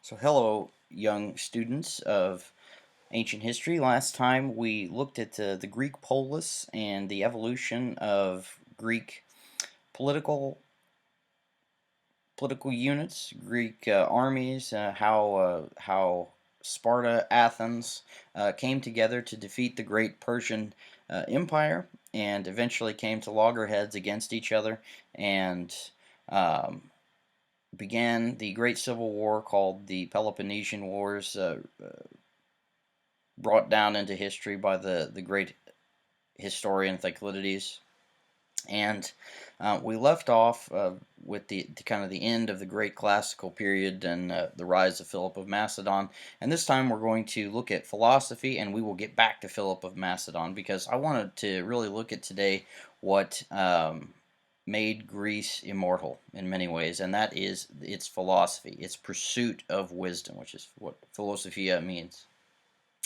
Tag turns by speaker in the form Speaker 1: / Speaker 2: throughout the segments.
Speaker 1: So hello, young students of ancient history. Last time we looked at the Greek polis and the evolution of Greek political political units, Greek armies, how Sparta, Athens came together to defeat the great Persian Empire, and eventually came to loggerheads against each other, and um, began the Great Civil War called the Peloponnesian Wars, brought down into history by the great historian Thucydides. And we left off with the kind of the end of the great classical period and the rise of Philip of Macedon. And this time we're going to look at philosophy, and we will get back to Philip of Macedon because I wanted to really look at today what made Greece immortal in many ways, and that is its philosophy, its pursuit of wisdom, which is what philosophia means,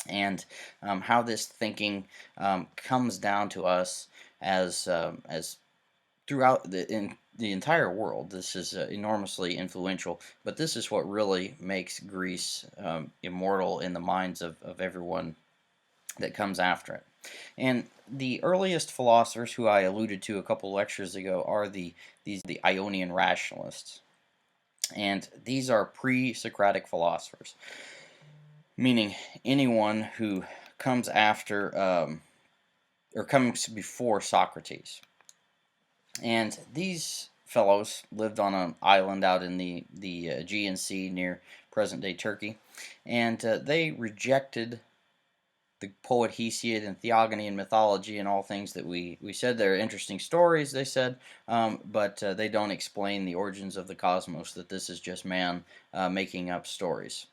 Speaker 1: and how this thinking comes down to us as throughout the entire world. This is enormously influential, but this is what really makes Greece immortal in the minds of everyone that comes after it. And the earliest philosophers, who I alluded to a couple lectures ago, are the Ionian Rationalists, and these are pre-Socratic philosophers, meaning anyone who comes after or comes before Socrates. And these fellows lived on an island out in the Aegean Sea near present-day Turkey, and they rejected the poet Hesiod and theogony and mythology and all things that we said. They're interesting stories, they said, but they don't explain the origins of the cosmos, that this is just man making up stories.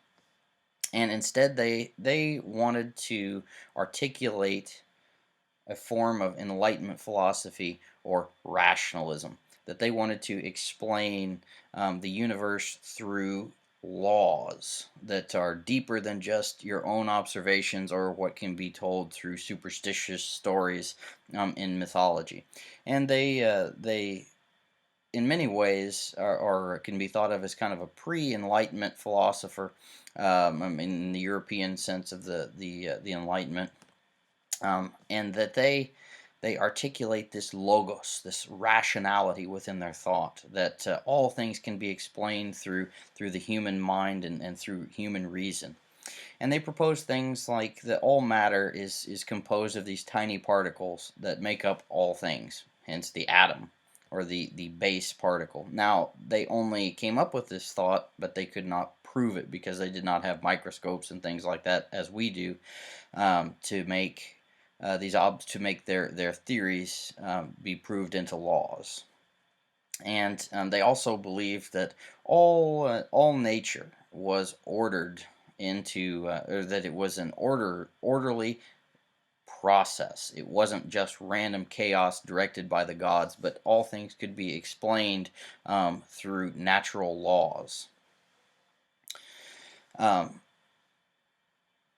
Speaker 1: And instead they wanted to articulate a form of enlightenment philosophy or rationalism, that they wanted to explain the universe through laws that are deeper than just your own observations or what can be told through superstitious stories in mythology. And they in many ways or can be thought of as kind of a pre-enlightenment philosopher, in the European sense of the Enlightenment, and that they articulate this logos, this rationality within their thought, that all things can be explained through the human mind and through human reason. And they propose things like that all matter is composed of these tiny particles that make up all things, hence the atom, or the base particle. Now, they only came up with this thought, but they could not prove it because they did not have microscopes and things like that as we do, to make to make their theories be proved into laws. And they also believed that all nature was ordered into, or that it was an orderly process. It wasn't just random chaos directed by the gods, but all things could be explained through natural laws.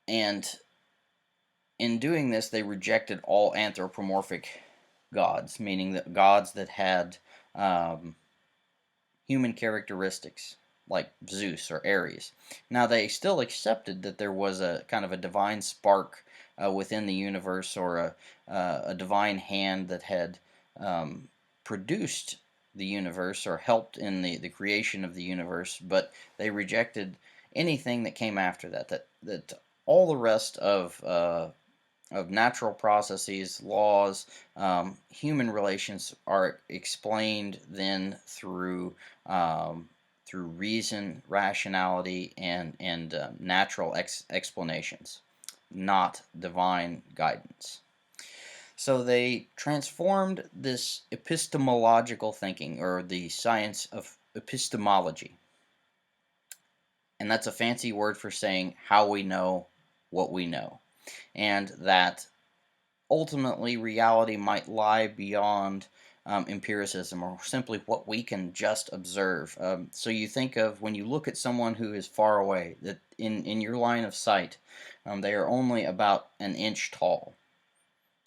Speaker 1: And in doing this, they rejected all anthropomorphic gods, meaning that gods that had human characteristics, like Zeus or Ares. Now, they still accepted that there was a kind of a divine spark within the universe, or a divine hand that had produced the universe or helped in the creation of the universe, but they rejected anything that came after that, that all the rest of natural processes, laws, human relations are explained then through reason, rationality, and natural explanations, not divine guidance. So they transformed this epistemological thinking, or the science of epistemology, and that's a fancy word for saying how we know what we know, and that ultimately reality might lie beyond empiricism, or simply what we can just observe. So you think of, when you look at someone who is far away, that in your line of sight, they are only about an inch tall.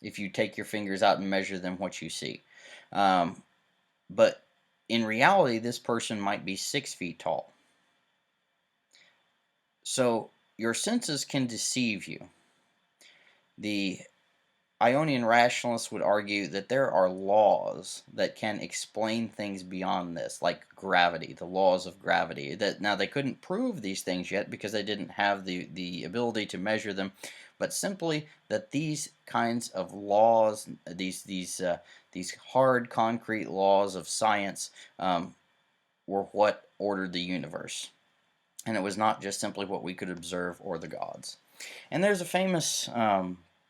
Speaker 1: If you take your fingers out and measure them, what you see. But in reality, this person might be 6 feet tall. So your senses can deceive you. The Ionian rationalists would argue that there are laws that can explain things beyond this, like gravity, the laws of gravity. That now they couldn't prove these things yet because they didn't have the ability to measure them, but simply that these kinds of laws, these hard concrete laws of science, were what ordered the universe, and it was not just simply what we could observe or the gods. And there's a famous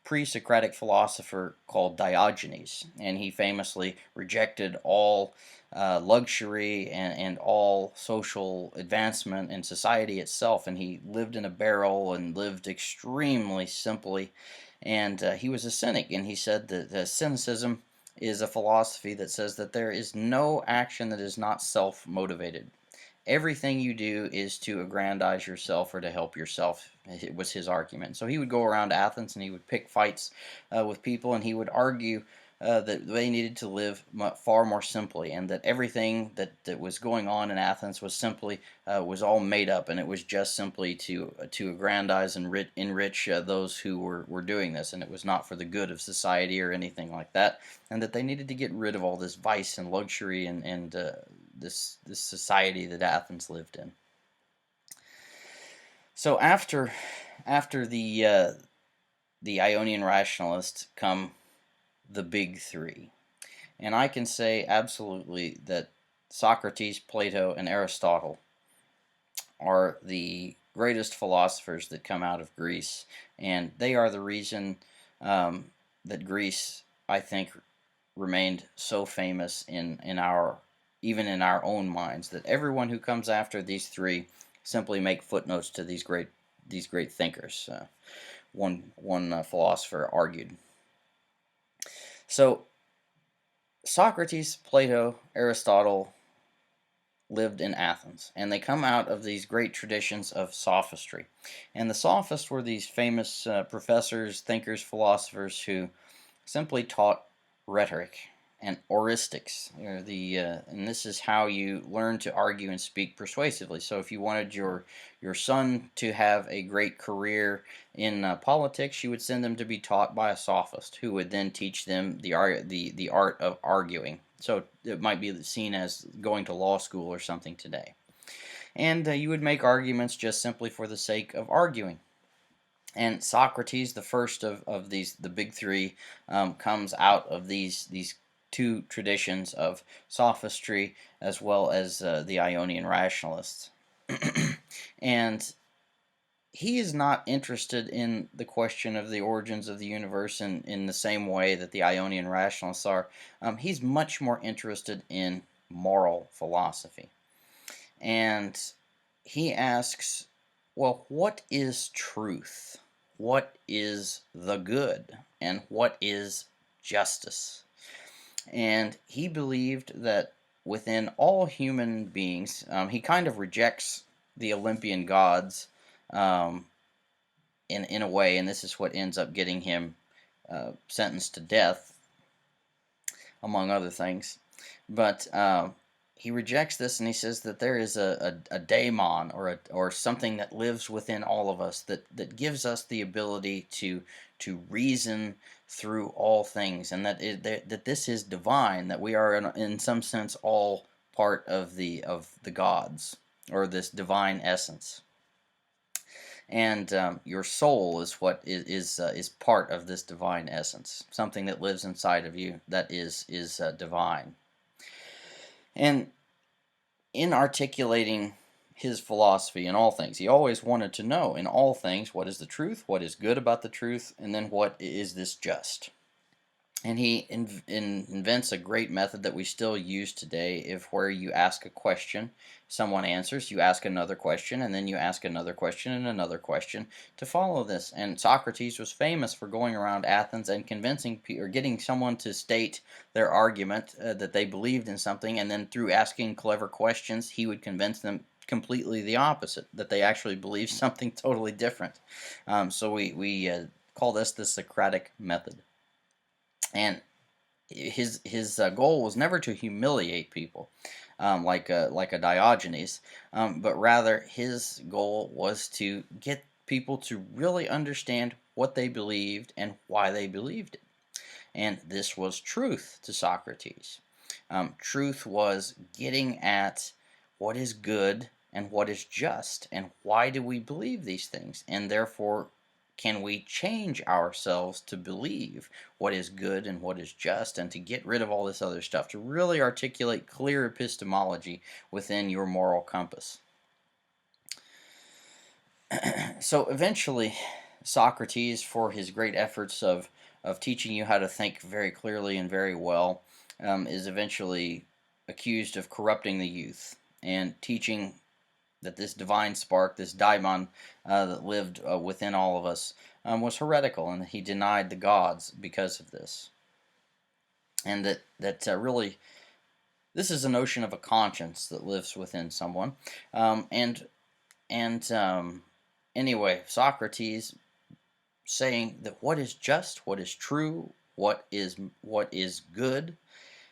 Speaker 1: pre-Socratic philosopher called Diogenes, and he famously rejected all luxury and all social advancement in society itself, and he lived in a barrel and lived extremely simply, and he was a cynic, and he said that cynicism is a philosophy that says that there is no action that is not self-motivated. Everything you do is to aggrandize yourself or to help yourself. It was his argument. So he would go around Athens and he would pick fights with people, and he would argue that they needed to live far more simply, and that everything that was going on in Athens was simply was all made up, and it was just simply to aggrandize and enrich those who were doing this, and it was not for the good of society or anything like that, and that they needed to get rid of all this vice and luxury and this society that Athens lived in. So after the Ionian rationalists come the big three, and I can say absolutely that Socrates, Plato, and Aristotle are the greatest philosophers that come out of Greece, and they are the reason that Greece, I think, remained so famous in our even in our own minds, that everyone who comes after these three simply make footnotes to these great thinkers. One philosopher argued. So Socrates, Plato, Aristotle lived in Athens, and they come out of these great traditions of sophistry. And the sophists were these famous professors, thinkers, philosophers who simply taught rhetoric and oristics. And this is how you learn to argue and speak persuasively. So if you wanted your son to have a great career in politics, you would send them to be taught by a sophist, who would then teach them the art of arguing. So it might be seen as going to law school or something today. And you would make arguments just simply for the sake of arguing. And Socrates, the first of the big three, comes out of these two traditions of sophistry as well as the Ionian rationalists. And he is not interested in the question of the origins of the universe in the same way that the Ionian rationalists are. He's much more interested in moral philosophy. And he asks, well, what is truth? What is the good? And what is justice? And he believed that within all human beings, he kind of rejects the Olympian gods in a way, and this is what ends up getting him sentenced to death, among other things. But he rejects this, and he says that there is a daemon, or something that lives within all of us that gives us the ability to reason through all things, and that this is divine, that we are in some sense all part of the gods, or this divine essence. And your soul is what is part of this divine essence, something that lives inside of you that is divine. And in articulating his philosophy in all things, he always wanted to know in all things what is the truth, what is good about the truth, and then what is this just. And he invents a great method that we still use today, where you ask a question, someone answers, you ask another question, and then you ask another question and another question to follow this. And Socrates was famous for going around Athens and convincing or getting someone to state their argument that they believed in something, and then through asking clever questions, he would convince them completely the opposite, that they actually believed something totally different. So we call this the Socratic method. And his goal was never to humiliate people, like a Diogenes, but rather his goal was to get people to really understand what they believed and why they believed it. And this was truth to Socrates. Truth was getting at what is good and what is just, and why do we believe these things, and therefore can we change ourselves to believe what is good and what is just, and to get rid of all this other stuff, to really articulate clear epistemology within your moral compass. So eventually, Socrates, for his great efforts of teaching you how to think very clearly and very well, is eventually accused of corrupting the youth and teaching that this divine spark, this daimon that lived within all of us, was heretical, and that he denied the gods because of this. And that really, this is a notion of a conscience that lives within someone. And anyway, Socrates saying that what is just, what is true, what is good,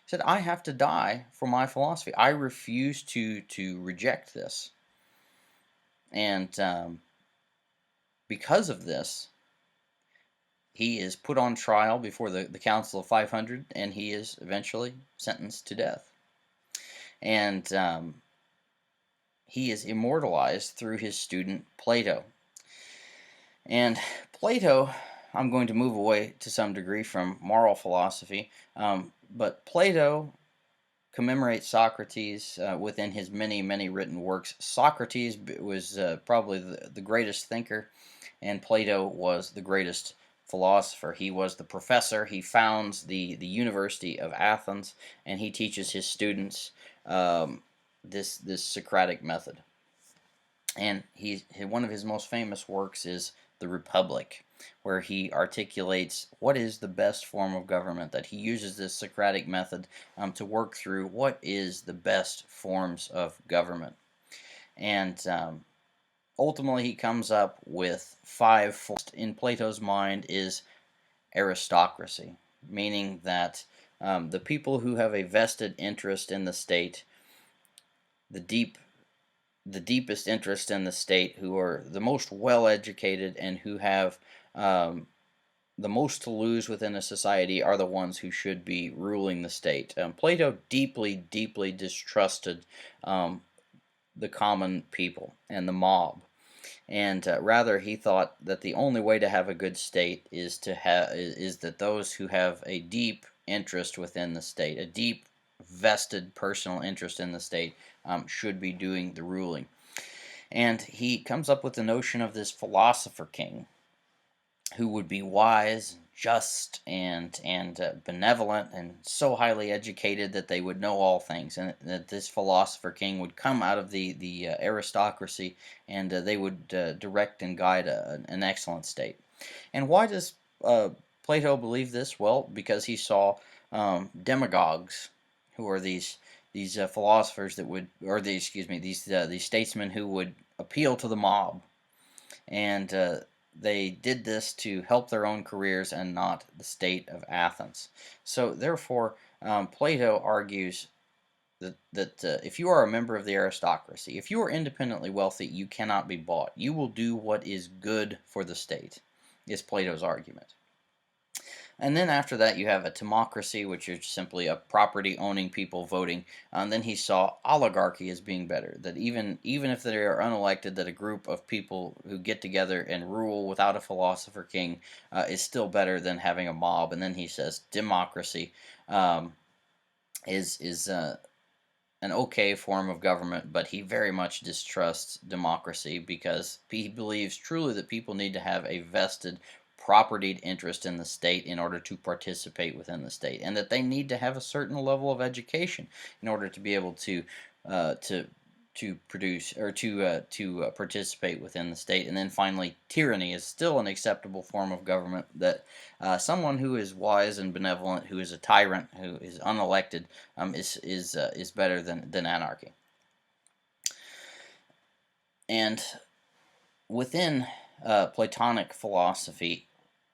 Speaker 1: said, I have to die for my philosophy. I refuse to reject this. And because of this, he is put on trial before the Council of 500, and he is eventually sentenced to death. And he is immortalized through his student Plato. And Plato, I'm going to move away to some degree from moral philosophy, but Plato commemorates Socrates within his many, many written works. Socrates was probably the greatest thinker, and Plato was the greatest philosopher. He was the professor. He founds the University of Athens, and he teaches his students this Socratic method. And one of his most famous works is The Republic, where he articulates what is the best form of government, that he uses this Socratic method to work through what is the best forms of government. And ultimately he comes up with 5 forms. In Plato's mind is aristocracy, meaning that the people who have a vested interest in the state, the deepest interest in the state, who are the most well educated and who have the most to lose within a society, are the ones who should be ruling the state. Plato deeply, deeply distrusted the common people and the mob, and rather he thought that the only way to have a good state is that those who have a deep interest within the state, a deep vested personal interest in the state, should be doing the ruling. And he comes up with the notion of this philosopher king who would be wise, just, and benevolent, and so highly educated that they would know all things, and that this philosopher king would come out of the aristocracy, and they would direct and guide an excellent state. And why does Plato believe this? Well, because he saw demagogues, who are these philosophers that would, or these statesmen who would appeal to the mob, and they did this to help their own careers and not the state of Athens. So therefore, Plato argues that if you are a member of the aristocracy, if you are independently wealthy, you cannot be bought. You will do what is good for the state, is Plato's argument. And then after that, you have a democracy, which is simply a property-owning people voting. And then he saw oligarchy as being better. That even if they are unelected, that a group of people who get together and rule without a philosopher king is still better than having a mob. And then he says democracy is an okay form of government, but he very much distrusts democracy because he believes truly that people need to have a vested propertied interest in the state in order to participate within the state, and that they need to have a certain level of education in order to be able to produce or to participate within the state. And then finally, tyranny is still an acceptable form of government, that someone who is wise and benevolent, who is a tyrant, who is unelected, is better than anarchy. And within Platonic philosophy,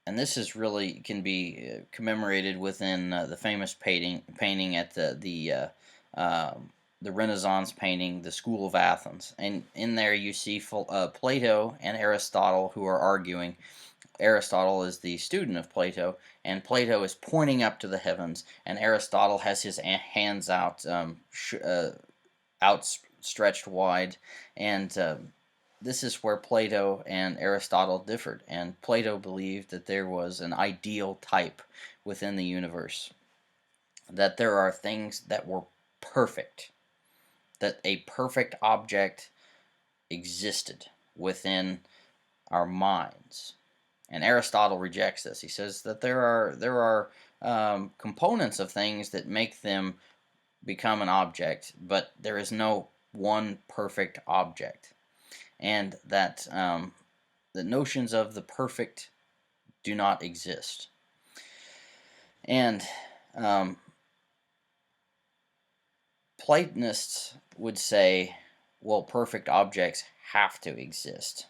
Speaker 1: and this is really can be commemorated within the famous painting at the Renaissance painting, the School of Athens, and in there you see Plato and Aristotle who are arguing. Aristotle is the student of Plato, and Plato is pointing up to the heavens, and Aristotle has his hands outstretched wide, and this is where Plato and Aristotle differed. And Plato believed that there was an ideal type within the universe, that there are things that were perfect, that a perfect object existed within our minds. And Aristotle rejects this. He says that there are components of things that make them become an object, but there is no one perfect object, and that the notions of the perfect do not exist. And Platonists would say, well, perfect objects have to exist,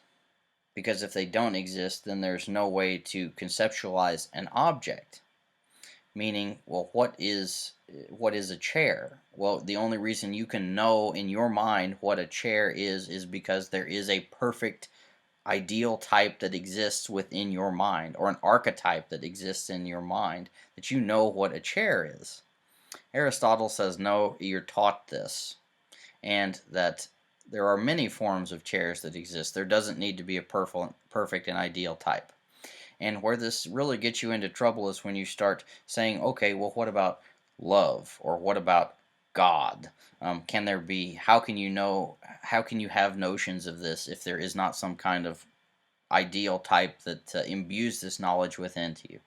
Speaker 1: because if they don't exist, then there's no way to conceptualize an object. Meaning, well, what is a chair? Well, the only reason you can know in your mind what a chair is because there is a perfect ideal type that exists within your mind, or an archetype that exists in your mind, that you know what a chair is. Aristotle says, no, you're taught this, and that there are many forms of chairs that exist. There doesn't need to be a perfect and ideal type. And where this really gets you into trouble is when you start saying, okay, well, what about love? Or what about God? Can there be, how can you have notions of this if there is not some kind of ideal type that imbues this knowledge within to you?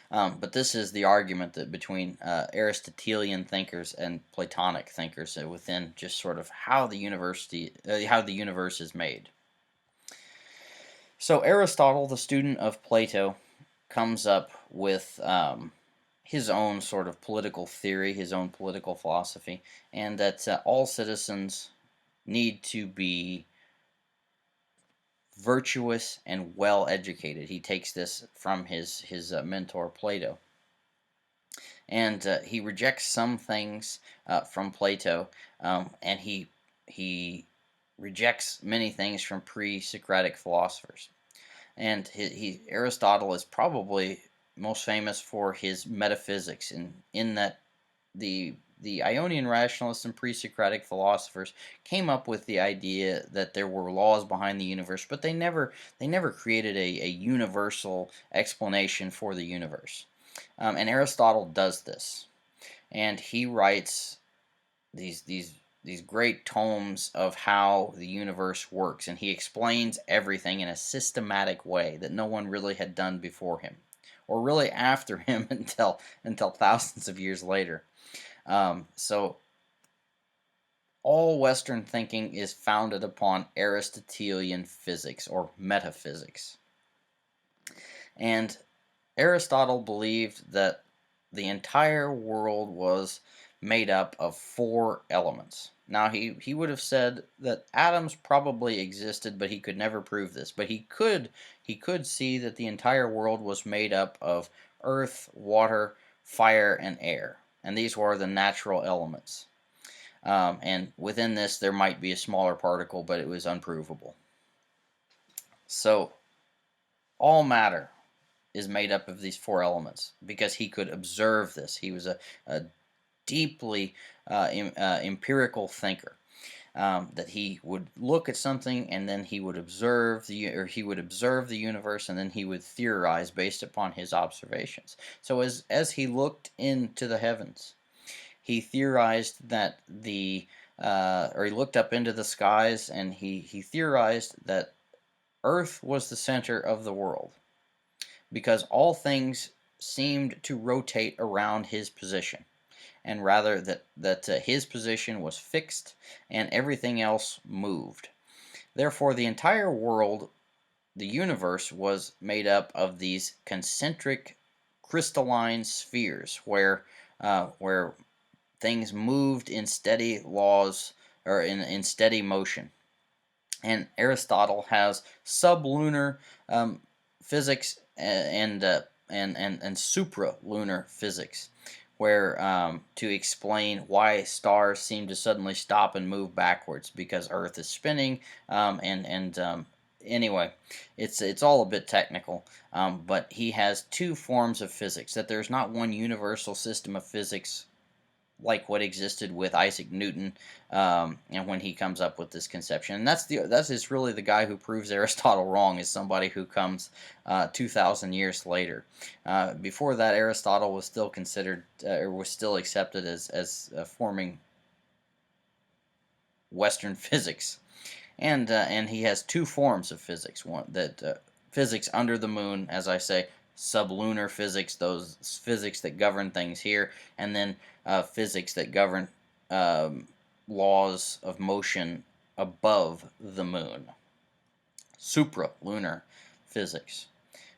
Speaker 1: But this is the argument that between Aristotelian thinkers and Platonic thinkers within just sort of how the universe is made. So Aristotle, the student of Plato, comes up with his own sort of political theory, his own political philosophy, and that all citizens need to be virtuous and well educated. He takes this from his mentor Plato, and he rejects some things from Plato, and he rejects many things from pre-Socratic philosophers. And Aristotle is probably most famous for his metaphysics, in that the Ionian Rationalists and pre-Socratic philosophers came up with the idea that there were laws behind the universe, but they never created a universal explanation for the universe. And Aristotle does this, and he writes these great tomes of how the universe works, and he explains everything in a systematic way that no one really had done before him, or really after him until thousands of years later. So all Western thinking is founded upon Aristotelian physics or metaphysics. And Aristotle believed that the entire world was made up of 4 elements. Now, he would have said that atoms probably existed, but he could never prove this. But he could see that the entire world was made up of earth, water, fire, and air. And these were the natural elements. And within this, there might be a smaller particle, but it was unprovable. So, all matter is made up of these 4 elements, because he could observe this. He was a deeply empirical thinker. That he would look at something, and then he would observe the universe, and then he would theorize based upon his observations. So as he looked into the heavens, he theorized that he looked up into the skies, and he theorized that Earth was the center of the world, because all things seemed to rotate around his position, and rather that his position was fixed and everything else moved. Therefore, the entire world, the universe, was made up of these concentric crystalline spheres where things moved in steady laws, or in steady motion. And Aristotle has sublunar physics and supralunar physics, where to explain why stars seem to suddenly stop and move backwards because Earth is spinning. Anyway, it's all a bit technical, but he has two forms of physics. That there's not one universal system of physics like what existed with Isaac Newton, and when he comes up with this conception. And that's really the guy who proves Aristotle wrong, is somebody who comes 2,000 years later. Before that, Aristotle was still considered, or was still accepted as forming Western physics. And he has two forms of physics. One that physics under the moon, as I say, sublunar physics, those physics that govern things here, and then physics that govern laws of motion above the moon. Supralunar physics,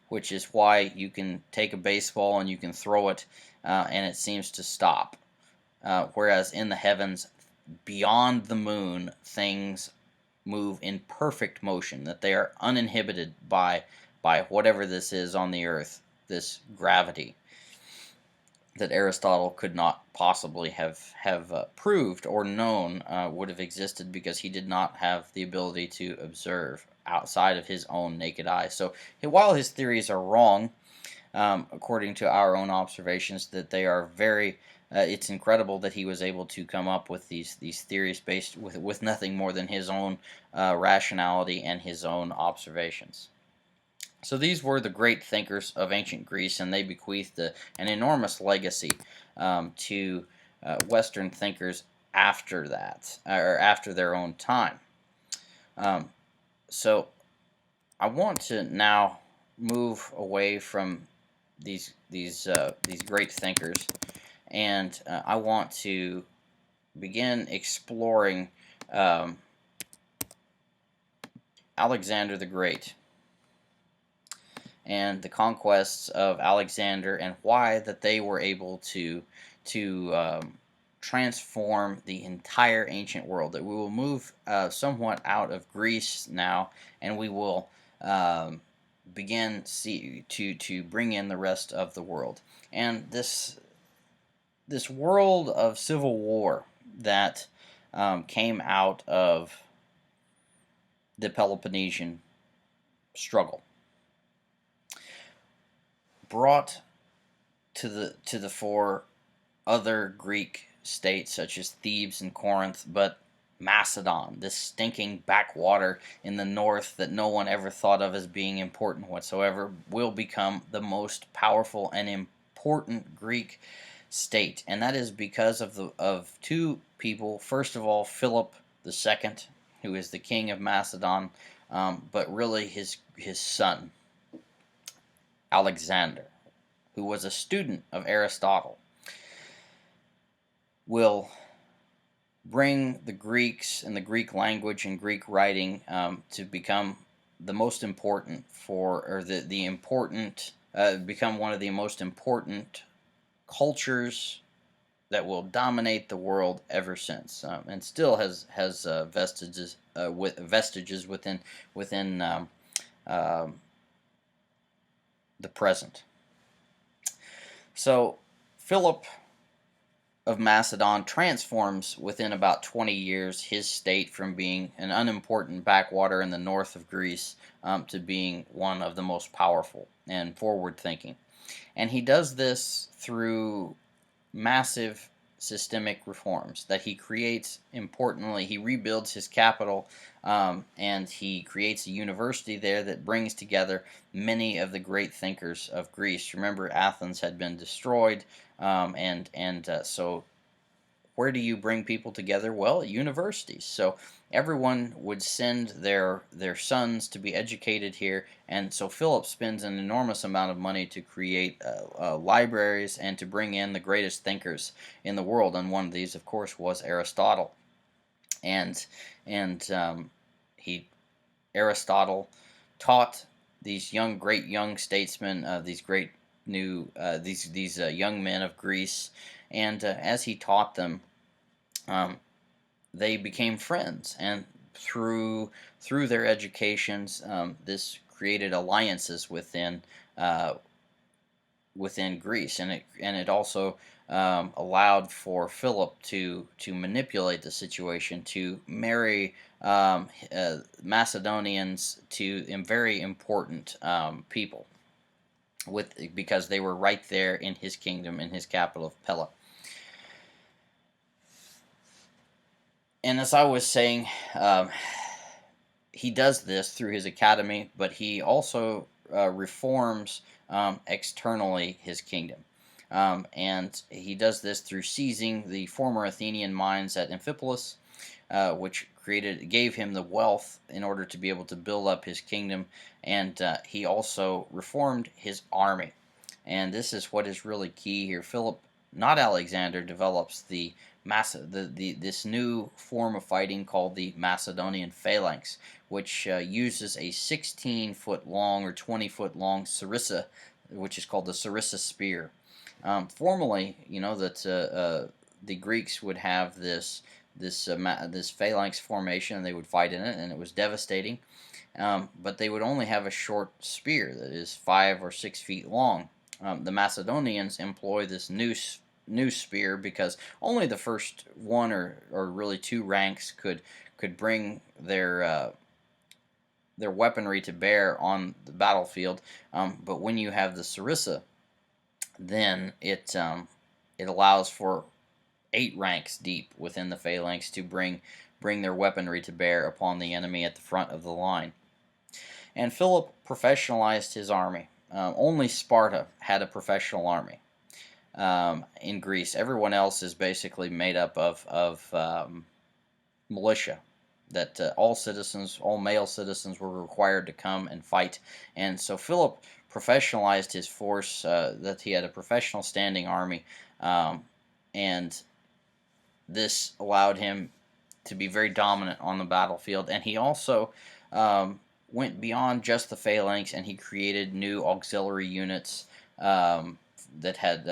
Speaker 1: which is why you can take a baseball and you can throw it and it seems to stop. Whereas in the heavens, beyond the moon, things move in perfect motion, that they are uninhibited by whatever this is on the earth, this gravity that Aristotle could not possibly have proved or known would have existed, because he did not have the ability to observe outside of his own naked eye. So while his theories are wrong, according to our own observations, that they are very it's incredible that he was able to come up with these theories based with nothing more than his own rationality and his own observations. So these were the great thinkers of ancient Greece, and they bequeathed an enormous legacy to Western thinkers after that, or after their own time. So I want to now move away from these great thinkers, and I want to begin exploring Alexander the Great and the conquests of Alexander, and why that they were able to transform the entire ancient world. That we will move somewhat out of Greece now, and we will begin to bring in the rest of the world. And this world of civil war that came out of the Peloponnesian struggle brought to the fore other Greek states such as Thebes and Corinth, but Macedon, this stinking backwater in the north that no one ever thought of as being important whatsoever, will become the most powerful and important Greek state. And that is because of two people. First of all, Philip II, who is the king of Macedon, but really his son, Alexander, who was a student of Aristotle, will bring the Greeks and the Greek language and Greek writing to become the most important become one of the most important cultures that will dominate the world ever since, and still has vestiges within the present. So Philip of Macedon transforms within about 20 years his state from being an unimportant backwater in the north of Greece to being one of the most powerful and forward-thinking. And he does this through massive systemic reforms that he creates. Importantly, he rebuilds his capital, and he creates a university there that brings together many of the great thinkers of Greece. Remember, Athens had been destroyed, so where do you bring people together? Well, at universities. So everyone would send their sons to be educated here, and so Philip spends an enormous amount of money to create libraries and to bring in the greatest thinkers in the world. And one of these, of course, was Aristotle. And Aristotle taught these great young statesmen, these great these young men of Greece, and as he taught them, they became friends, and through their educations, this created alliances within uh, within Greece, and it also allowed for Philip to manipulate the situation to marry Macedonians to very important people because they were right there in his kingdom, in his capital of Pela. And as I was saying, he does this through his academy, but he also reforms externally his kingdom. And he does this through seizing the former Athenian mines at Amphipolis, which gave him the wealth in order to be able to build up his kingdom. And he also reformed his army. And this is what is really key here. Philip, not Alexander, develops this new form of fighting called the Macedonian phalanx, which uses a 16-foot long or 20-foot long sarissa, which is called the sarissa spear. Formerly, the Greeks would have this phalanx formation, and they would fight in it, and it was devastating. But they would only have a short spear that is 5 or 6 feet long. The Macedonians employ this new spear because only the first one or really two ranks could bring their weaponry to bear on the battlefield. But when you have the sarissa, then it allows for 8 ranks deep within the phalanx to bring their weaponry to bear upon the enemy at the front of the line. And Philip professionalized his army. Only Sparta had a professional army in Greece. Everyone else is basically made up of militia. That all male citizens were required to come and fight. And so Philip professionalized his force, that he had a professional standing army, and this allowed him to be very dominant on the battlefield. And he also went beyond just the phalanx, and he created new auxiliary units that had,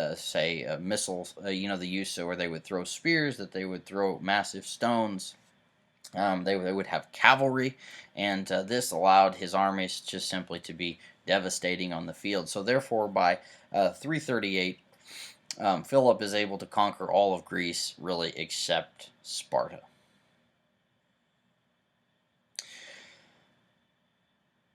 Speaker 1: missiles, the use where they would throw spears, that they would throw massive stones. They would have cavalry, and this allowed his armies just simply to be devastating on the field. So therefore, by 338, Philip is able to conquer all of Greece, really, except Sparta.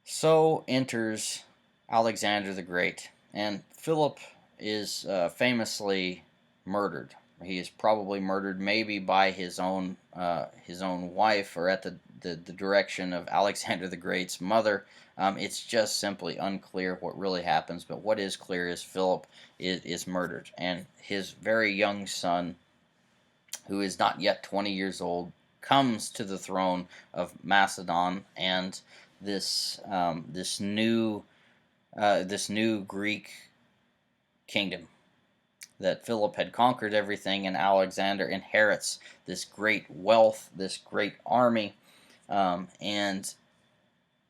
Speaker 1: So enters Alexander the Great, and Philip is famously murdered. He is probably murdered maybe by his own wife, or at the direction of Alexander the Great's mother. It's just simply unclear what really happens, but what is clear is Philip is murdered, and his very young son, who is not yet 20 years old, comes to the throne of Macedon, and this new Greek kingdom, that Philip had conquered everything, and Alexander inherits this great wealth, this great army, and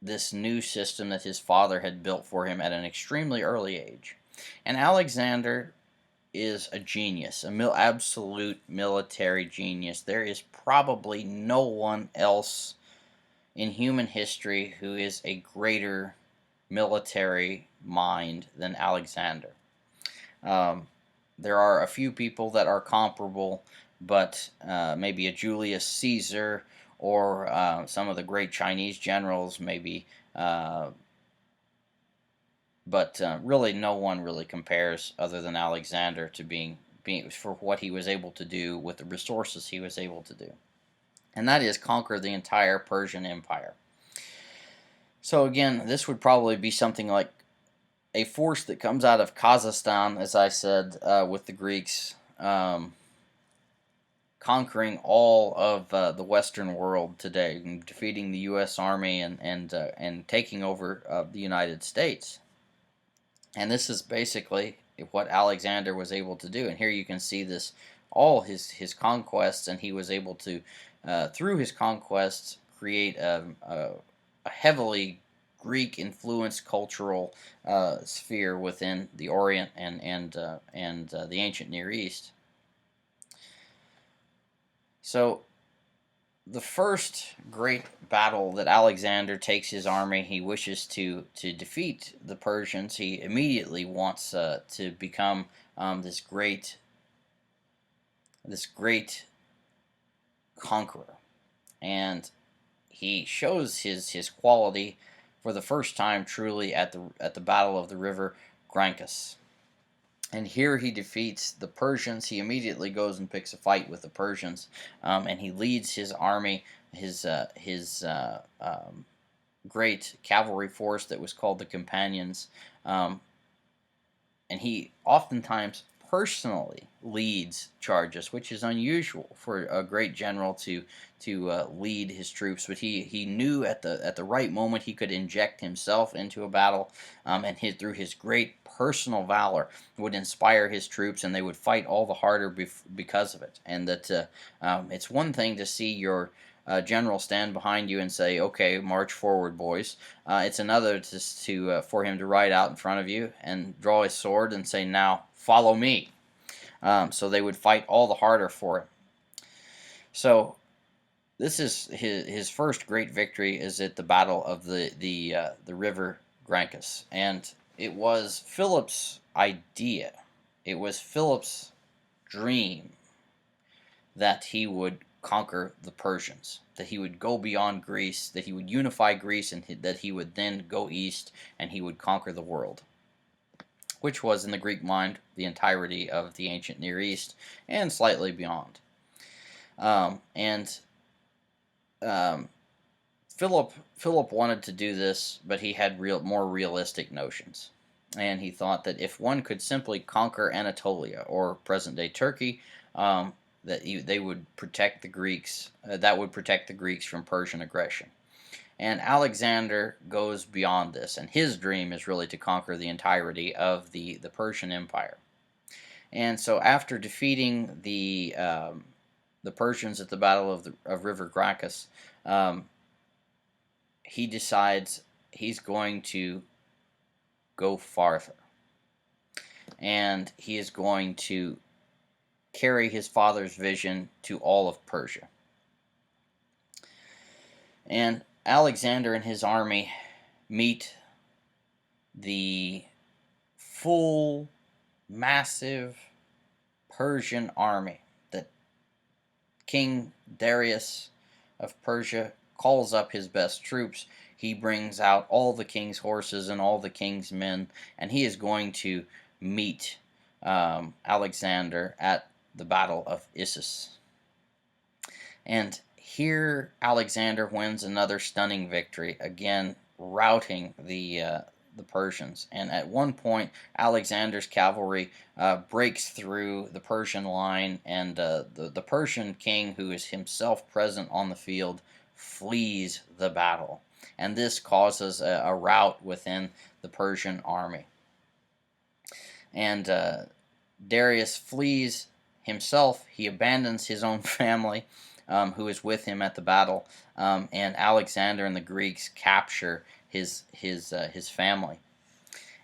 Speaker 1: this new system that his father had built for him at an extremely early age. And Alexander is a genius, absolute military genius. There is probably no one else in human history who is a greater military mind than Alexander. There are a few people that are comparable, but maybe a Julius Caesar, or some of the great Chinese generals, maybe, but really no one really compares other than Alexander to being for what he was able to do with the resources he was able to do, and that is conquer the entire Persian Empire. So again, this would probably be something like a force that comes out of Kazakhstan, as I said, with the Greeks, conquering all of the Western world today, and defeating the U.S. Army and taking over the United States. And this is basically what Alexander was able to do. And here you can see this, all his conquests, and he was able to, through his conquests, create a heavily Greek-influenced cultural sphere within the Orient and the ancient Near East. So the first great battle that Alexander takes his army, he wishes to defeat the Persians. He immediately wants to become this great conqueror, and he shows his quality for the first time truly at the battle of the river Grancus. And here he defeats the Persians. He immediately goes and picks a fight with the Persians, and he leads his army, his great cavalry force that was called the Companions, um, and he oftentimes personally leads charges, which is unusual for a great general to lead his troops. But he knew at the right moment he could inject himself into a battle, and through his great personal valor would inspire his troops, and they would fight all the harder because of it. And that it's one thing to see your general stand behind you and say, "Okay, march forward, boys." It's another for him to ride out in front of you and draw his sword and say, "Now follow me." So they would fight all the harder for it. So this is his first great victory is at the battle of the river Grancus, and it was Philip's idea. It was Philip's dream that he would conquer the Persians, that he would go beyond Greece, that he would unify Greece, and that he would then go east and he would conquer the world, which was in the Greek mind the entirety of the ancient Near East and slightly beyond. And Philip wanted to do this, but he had more realistic notions. And he thought that if one could simply conquer Anatolia, or present-day Turkey, they would protect the Greeks. That would protect the Greeks from Persian aggression. And Alexander goes beyond this, and his dream is really to conquer the entirety of the Persian Empire. And so, after defeating the Persians at the Battle of River Gracchus, he decides he's going to go farther, and he is going to carry his father's vision to all of Persia. And Alexander and his army meet the full, massive Persian army that King Darius of Persia calls up his best troops. He brings out all the king's horses and all the king's men, and he is going to meet Alexander at the Battle of Issus. And here Alexander wins another stunning victory, again routing the Persians. And at one point, Alexander's cavalry breaks through the Persian line, and the Persian king, who is himself present on the field, flees the battle. And this causes a rout within the Persian army. And Darius flees himself. He abandons his own family, who is with him at the battle, and Alexander and the Greeks capture his family.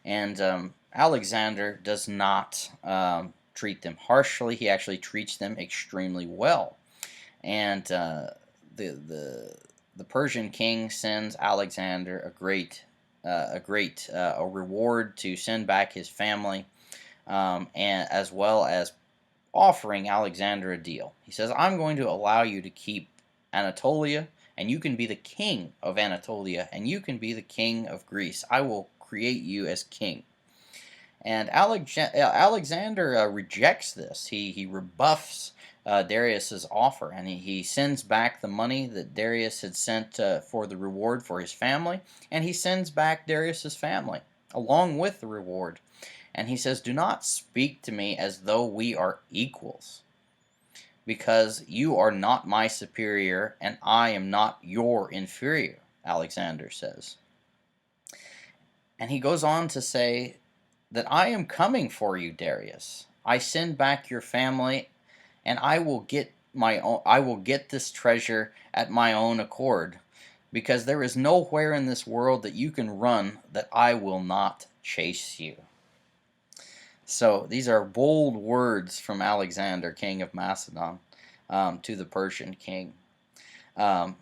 Speaker 1: And Alexander does not treat them harshly. He actually treats them extremely well. And the Persian king sends Alexander a reward to send back his family, and as well as offering Alexander a deal. He says, "I'm going to allow you to keep Anatolia, and you can be the king of Anatolia, and you can be the king of Greece. I will create you as king." And Alexander rejects this. He rebuffs Darius's offer, and he sends back the money that Darius had sent for the reward for his family, and he sends back Darius's family along with the reward. And he says, "Do not speak to me as though we are equals, because you are not my superior, and I am not your inferior," Alexander says. And he goes on to say that, "I am coming for you, Darius. I send back your family, and I will get this treasure at my own accord, because there is nowhere in this world that you can run that I will not chase you." So these are bold words from Alexander, king of Macedon, to the Persian king. Um,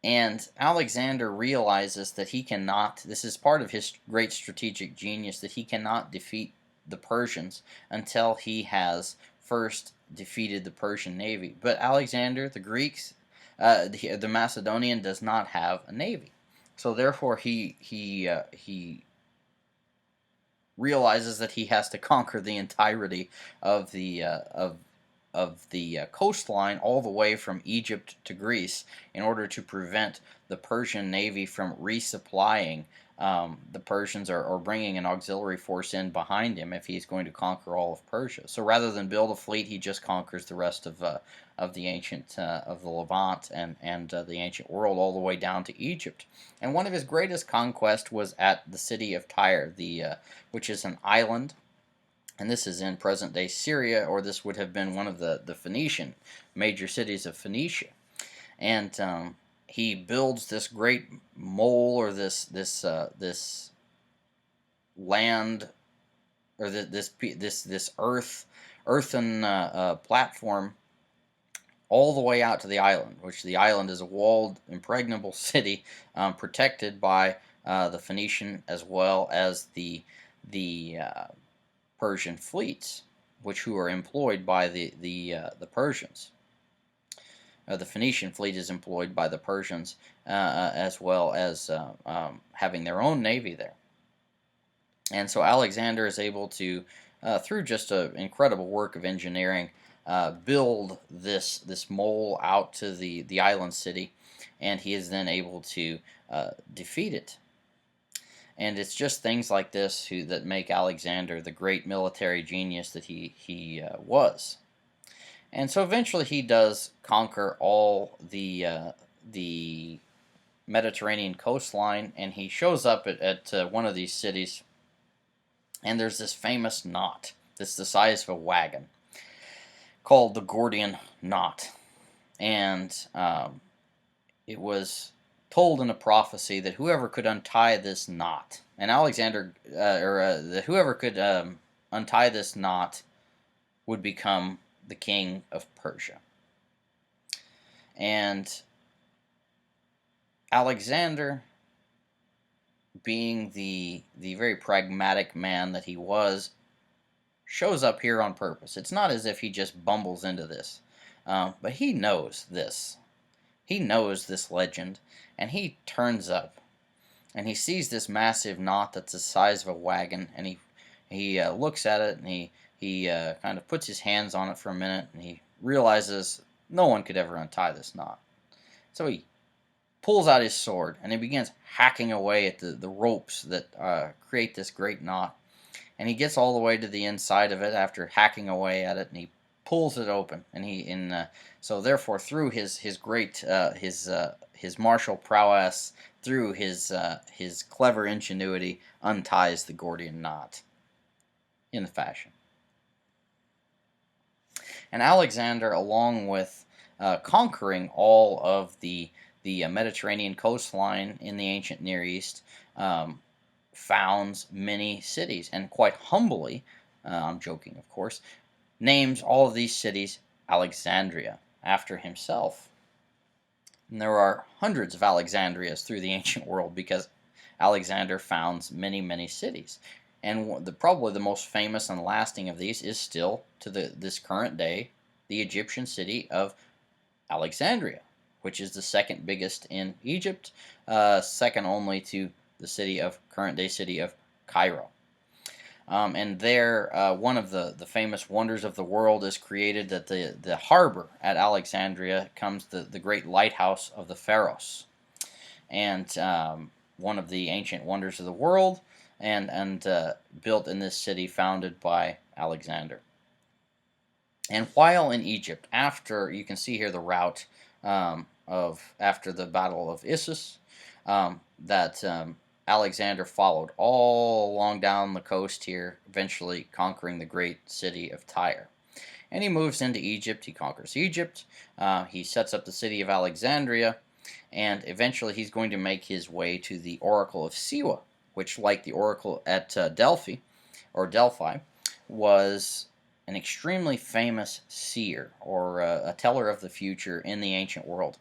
Speaker 1: and Alexander realizes that he cannot, this is part of his great strategic genius, that he cannot defeat the Persians until he has first defeated the Persian navy. But Alexander, the Greeks, the Macedonian does not have a navy. So therefore he realizes that he has to conquer the entirety of the coastline all the way from Egypt to Greece in order to prevent the Persian navy from resupplying the Persians, or bringing an auxiliary force in behind him if he's going to conquer all of Persia. So rather than build a fleet, he just conquers the rest of the ancient of the Levant and the ancient world all the way down to Egypt. And one of his greatest conquests was at the city of Tyre, which is an island, and this is in present-day Syria, or this would have been one of the Phoenician major cities of Phoenicia. And he builds this great mole, or this land, or this earthen platform all the way out to the island, which the island is a walled, impregnable city protected by the Phoenician as well as the Persian fleets, who are employed by the Persians. The Phoenician fleet is employed by the Persians as well as having their own navy there. And so Alexander is able to, through just an incredible work of engineering, build this mole out to the island city, and he is then able to defeat it. And it's just things like this that make Alexander the great military genius that he was. And so eventually he does conquer all the Mediterranean coastline, and he shows up at one of these cities, and there's this famous knot that's the size of a wagon called the Gordian knot. And it was told in a prophecy that whoever could untie this knot, and Alexander, whoever could untie this knot would become the king of Persia. And Alexander, being the very pragmatic man that he was, shows up here on purpose. It's not as if he just bumbles into this, but he knows this. He knows this legend, and he turns up, and he sees this massive knot that's the size of a wagon, and he looks at it, and he kind of puts his hands on it for a minute, and he realizes no one could ever untie this knot. So he pulls out his sword, and he begins hacking away at the ropes that create this great knot. And he gets all the way to the inside of it after hacking away at it, and he pulls it open. And so therefore, through his great his martial prowess, through his clever ingenuity, unties the Gordian knot in the fashion. And Alexander, along with conquering all of the Mediterranean coastline in the ancient Near East, founds many cities, and quite humbly, I'm joking of course, names all of these cities Alexandria after himself. And there are hundreds of Alexandrias through the ancient world because Alexander founds many cities. And probably the most famous and lasting of these is still, to this current day, the Egyptian city of Alexandria, which is the second biggest in Egypt, second only to the current day city of Cairo. And there, one of the famous wonders of the world is created, that the harbor at Alexandria comes the great lighthouse of the Pharos, and one of the ancient wonders of the world, and built in this city founded by Alexander. And while in Egypt, you can see here the route after the Battle of Issus, that Alexander followed all along down the coast here, eventually conquering the great city of Tyre. And he moves into Egypt, he conquers Egypt, he sets up the city of Alexandria, and eventually he's going to make his way to the Oracle of Siwa, which, like the Oracle at Delphi, was an extremely famous seer, or a teller of the future in the ancient world.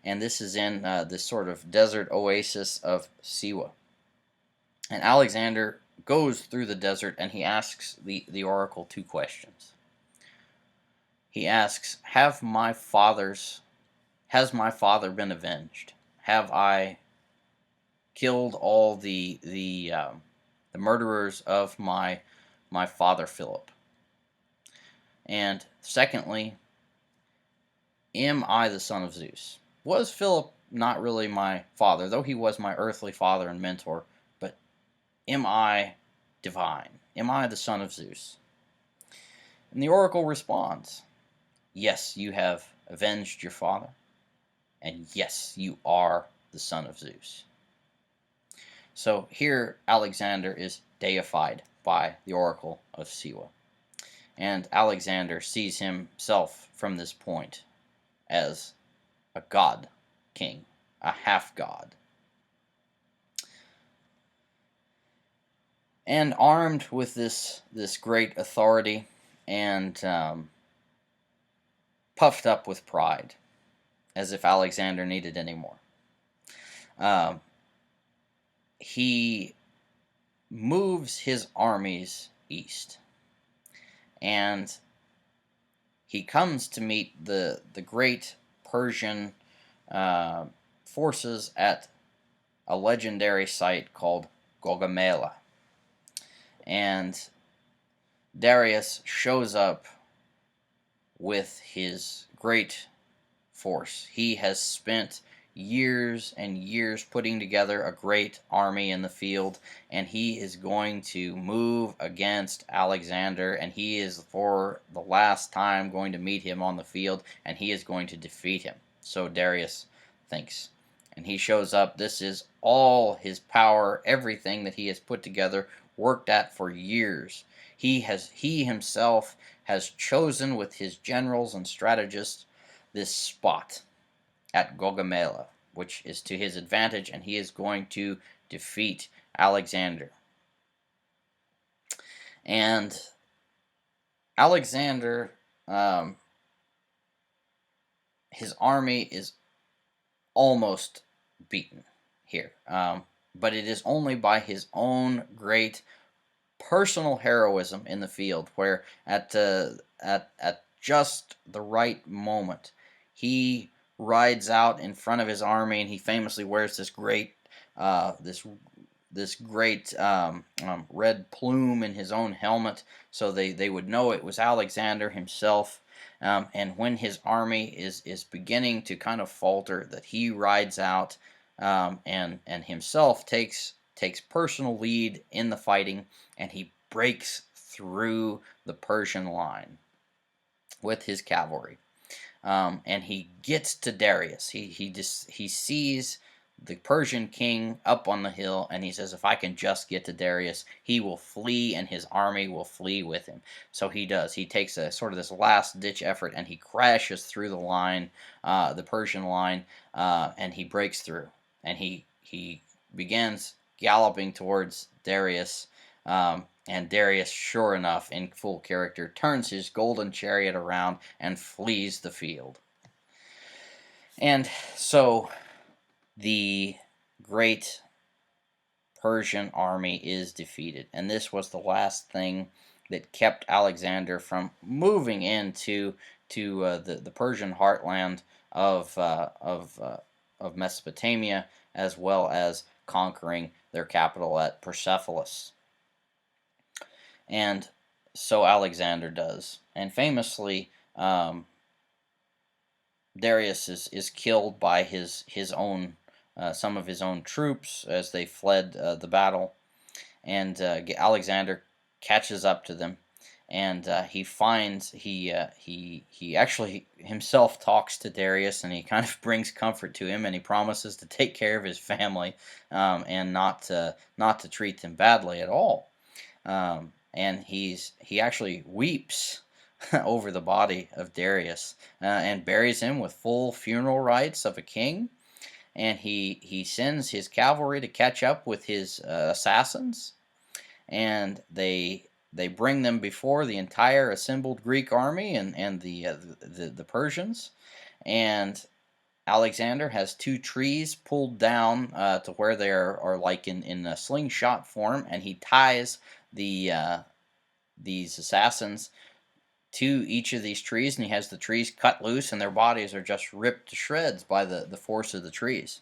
Speaker 1: and this is in this sort of desert oasis of Siwa. And Alexander goes through the desert, and he asks the oracle two questions. He asks, has my father been avenged? Have I killed all the murderers of my father Philip? And secondly, am I the son of Zeus? Was Philip not really my father, though he was my earthly father and mentor, but am I divine? Am I the son of Zeus? And the oracle responds, yes, you have avenged your father, and yes, you are the son of Zeus. So here Alexander is deified by the oracle of Siwa. And Alexander sees himself from this point as a god king, a half-god. And armed with this great authority and puffed up with pride, as if Alexander needed any more, he moves his armies east, and he comes to meet the great Persian forces at a legendary site called Gaugamela. And Darius shows up with his great force. He has spent years and years putting together a great army in the field, and he is going to move against Alexander, and he is for the last time going to meet him on the field, and he is going to defeat him. So Darius thinks. And he shows up. This is all his power, everything that he has put together, worked at for years. He himself has chosen with his generals and strategists this spot at Gaugamela, which is to his advantage, and he is going to defeat Alexander. And Alexander, his army is almost beaten here, but it is only by his own great personal heroism in the field, where at just the right moment, he rides out in front of his army, and he famously wears this great red plume in his own helmet, so they would know it was Alexander himself. And when his army is beginning to kind of falter, that he rides out and himself takes personal lead in the fighting, and he breaks through the Persian line with his cavalry. And he gets to Darius. He sees the Persian king up on the hill, and he says, if I can just get to Darius, he will flee, and his army will flee with him. So he does. He takes a sort of this last-ditch effort, and he crashes through the line, the Persian line, and he breaks through. And he begins galloping towards Darius, and Darius, sure enough, in full character, turns his golden chariot around and flees the field. And so the great Persian army is defeated. And this was the last thing that kept Alexander from moving into the Persian heartland of Mesopotamia, as well as conquering their capital at Persepolis. And so Alexander does. And famously, Darius is killed by his own some of his own troops as they fled the battle, and Alexander catches up to them, and he actually himself talks to Darius, and he kind of brings comfort to him, and he promises to take care of his family, and not to treat them badly at all. And he actually weeps over the body of Darius, and buries him with full funeral rites of a king. And he sends his cavalry to catch up with his assassins, and they bring them before the entire assembled Greek army and the Persians, and Alexander has two trees pulled down to where they are like in a slingshot form, and he ties these assassins to each of these trees, and he has the trees cut loose, and their bodies are just ripped to shreds by the force of the trees.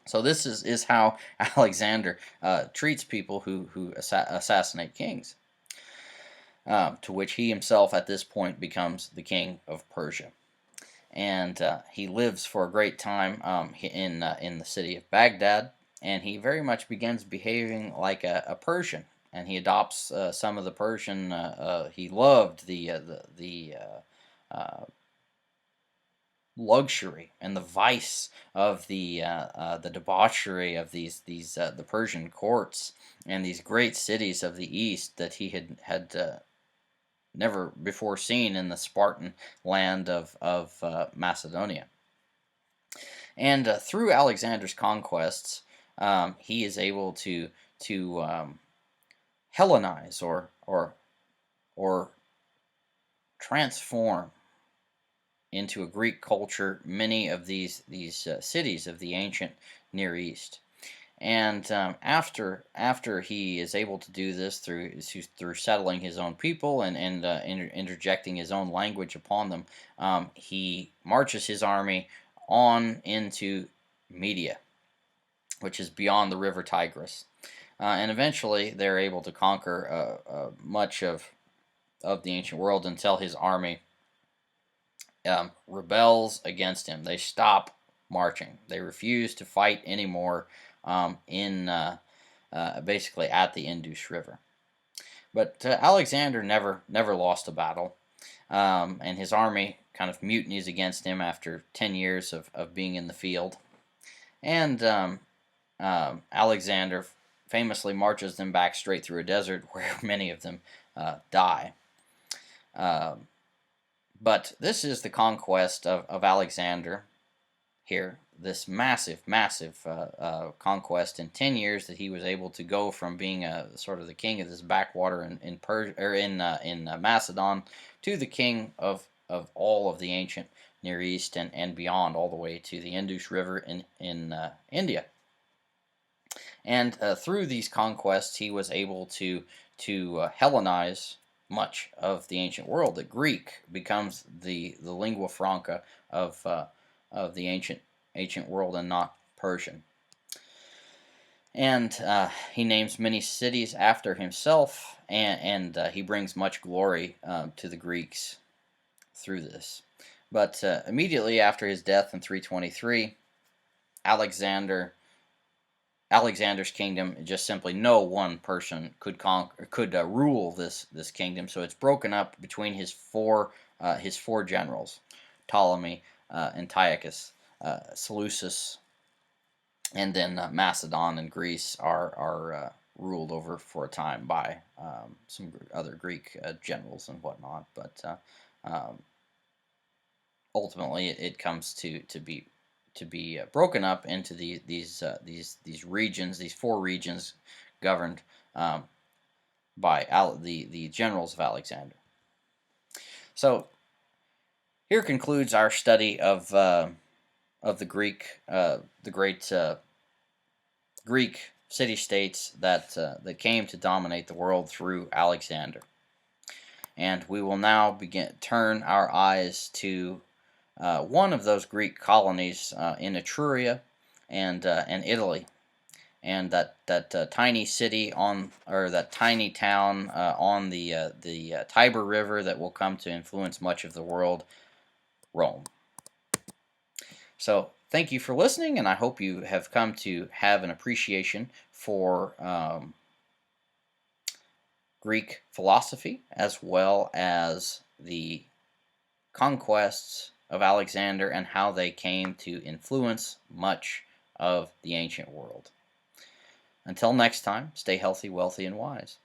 Speaker 1: So this is how Alexander treats people who assassinate kings, to which he himself at this point becomes the king of Persia. And he lives for a great time in the city of Baghdad, and he very much begins behaving like a Persian, and he adopts some of the Persian. He loved the luxury and the vice of the debauchery of these the Persian courts and these great cities of the East that he had never before seen in the Spartan land of Macedonia. And through Alexander's conquests, he is able to Hellenize or transform into a Greek culture many of these cities of the ancient Near East. And after he is able to do this through settling his own people and interjecting his own language upon them, he marches his army on into Media, which is beyond the river Tigris, and eventually they're able to conquer much of the ancient world until his army rebels against him. They stop marching. They refuse to fight anymore basically at the Indus River. But Alexander never lost a battle, and his army kind of mutinies against him after 10 years of being in the field. And Alexander famously marches them back straight through a desert where many of them die. But this is the conquest of Alexander here, this massive conquest in 10 years that he was able to go from being sort of the king of this backwater in Persia or in Macedon to the king of all of the ancient Near East and beyond, all the way to the Indus River in India. And through these conquests, he was able to Hellenize much of the ancient world. That Greek becomes the lingua franca of the ancient world and not Persian. And he names many cities after himself, and he brings much glory to the Greeks through this. But immediately after his death in 323, Alexander's kingdom, just simply no one person could rule this kingdom. So it's broken up between his four generals, Ptolemy, Antiochus, Seleucus, and then Macedon and Greece are ruled over for a time by some other Greek generals and whatnot. But ultimately, it comes to be broken up into these regions, these four regions governed by the generals of Alexander. So here concludes our study of the Greek, the great Greek city-states that came to dominate the world through Alexander. And we will now turn our eyes to one of those Greek colonies in Etruria and Italy, and that tiny city that tiny town on the Tiber River that will come to influence much of the world, Rome. So thank you for listening, and I hope you have come to have an appreciation for Greek philosophy as well as the conquests of Alexander and how they came to influence much of the ancient world. Until next time, stay healthy, wealthy, and wise.